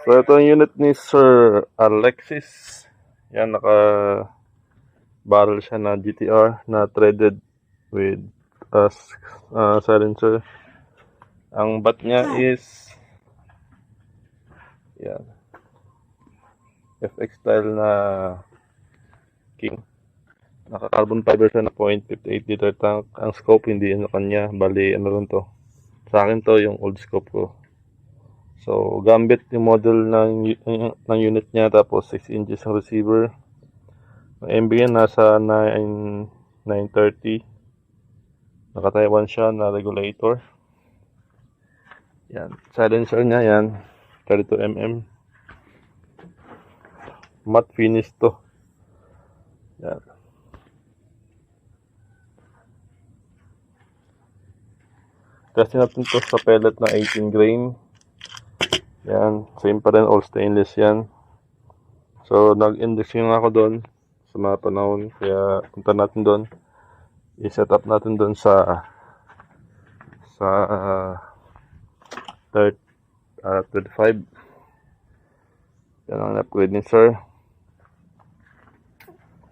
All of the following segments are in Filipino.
So ito ang unit ni Sir Alexis. Yan, naka-barrel siya na GTR na threaded with silencer. Ang bat niya is yan, FX style na King. Naka-carbon fiber siya na 0.58 liter tank. Ang scope hindi ano kanya, bali ano rin to. Sa akin to yung old scope ko. So, Gambit yung model ng unit niya, tapos 6 inches ang receiver. Ang MB niya nasa 930. Naka-Taiwan siya na regulator. Yan. Silencer niya yan. 32mm. Matte finish to. Yan. Testing natin to sa pellet na 18 grain. Yan, same pa rin, all stainless yan. So, nag-indexing ako doon sa mga panahon. Kaya, punta natin doon. I-set up natin doon sa 25. Yan ang upgrade ni Sir.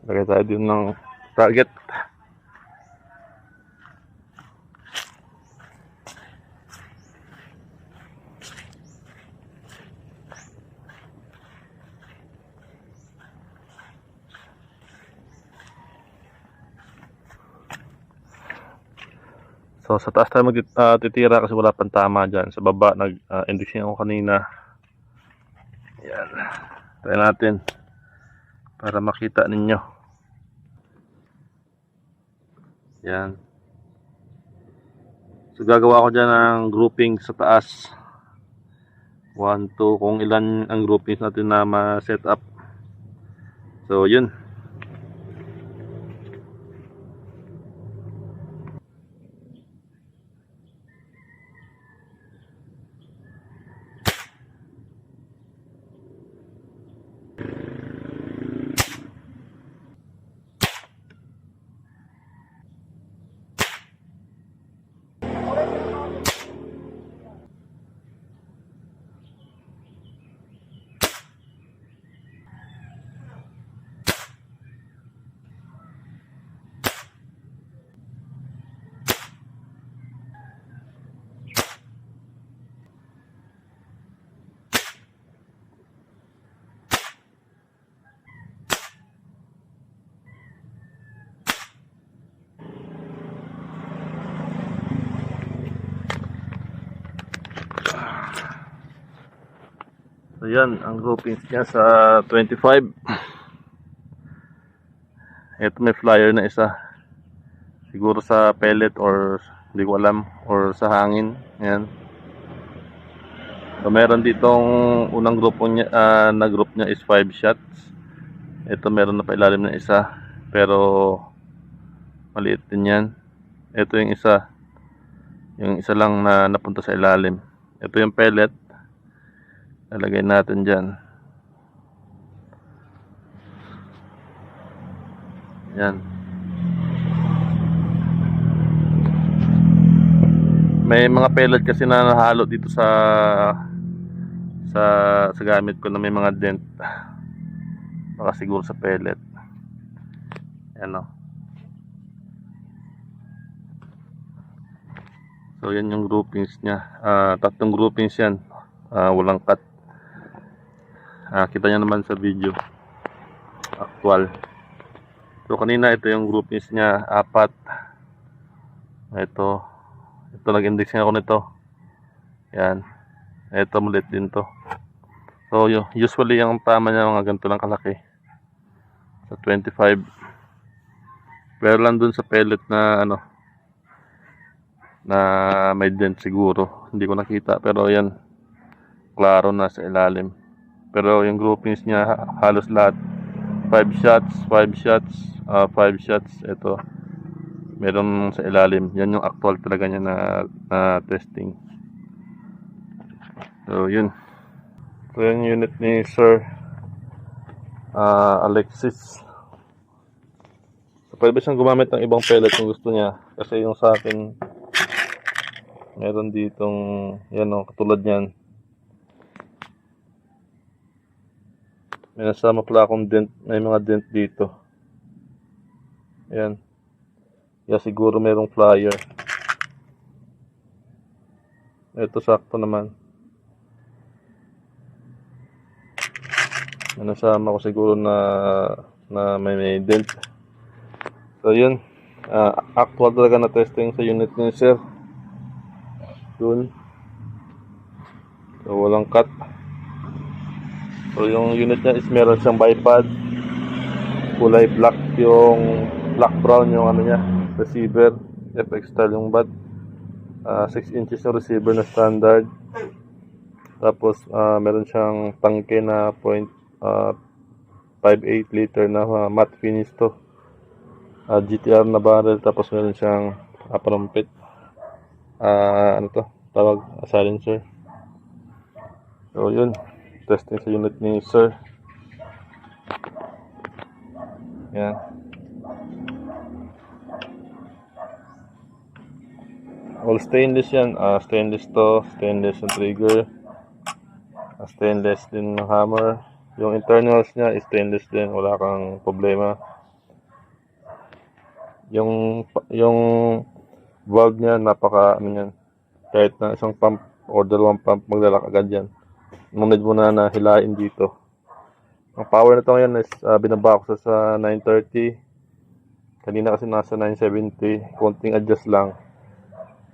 Lagay tayo din ng target. So sa taas tayo titira kasi wala pang tama dyan. Sa baba nag-indexing ako kanina. Yan. Try natin para makita ninyo. Yan. So gagawa ko dyan ng grouping sa taas. 1, 2, kung ilan ang groupings natin na ma-set up. So yun. So yan, ang groupings niya sa 25. Ito may flyer na isa. Siguro sa pellet or hindi ko alam, or sa hangin. Yan. So meron ditong unang grupo niya, na group niya is 5 shots. Ito meron na pailalim na isa, pero maliit din yan. Ito yung isa lang na napunta sa ilalim. Ito yung pellet. Lalagay natin dyan. Yan. May mga pellet kasi na nahalo dito sa gamit ko na may mga dent. Baka siguro sa pellet. Yan o. So yan yung groupings niya. Tatlong groupings yan. Walang cut. Kita nyo naman sa video. Actual. So kanina ito yung groupings niya. 4. Ito nag-indexing ako nito. Yan. Ito mulit din to. So usually yung tama niya mga ganito lang kalaki. Sa 25. Pero lang dun sa pellet na na may dent siguro. Hindi ko nakita, pero yan. Klaro na sa ilalim. Pero yung groupings niya halos lahat 5 shots, 5 shots, 5 shots. Ito meron sa ilalim. Yan yung actual talaga niya na testing. So yun. So yung unit ni Sir Alexis. So pwede ba siyang gumamit ng ibang pellet kung gusto niya, kasi yung sa akin meron ditong yan o, katulad yan. May nasama pala akong dent, may mga dent dito. Ayan. Kaya siguro merong flyer. Ito sakto naman. May nasama ko siguro na may dent. So yun. Actual talaga na testing sa unit ni sir. Yun. So walang cut. So yung unit niya is meron siyang bipod. Kulay black yung black brown yung ano niya, receiver. FX style yung bat. 6 inches yung receiver na standard. Tapos meron siyang tangke na 0.58 liter na matte finish to. GTR na barrel, tapos meron siyang parumpit. Ano to? Tawag silencer. So yun, testing sa unit ni sir. Yan. All stainless yan. Stainless to, stainless yung trigger. Stainless din ng hammer. Yung internals niya is stainless din, wala kang problema. Yung valve niya napaka ano yan. Kahit na isang pump or dalawang pump maglalak agad yan. Nung need mo na hilain dito. Ang power nito ngayon is binaba ko sa 930. Kanina kasi nasa 970. Konting adjust lang.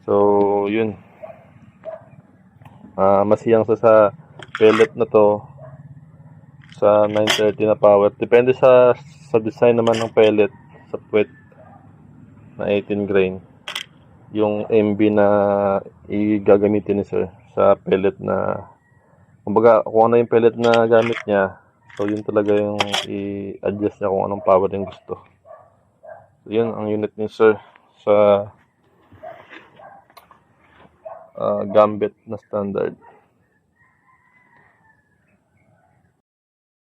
So yun. Masiyang sa pellet na to sa 930 na power. Depende sa design naman ng pellet sa puwet na 18 grain. Yung MB na igagamitin ni sir sa pellet na, kumbaga kung ano yung pellet na gamit niya, so yun talaga yung i-adjust niya kung anong power yung gusto. So yun ang unit ni sir sa Gambit na standard.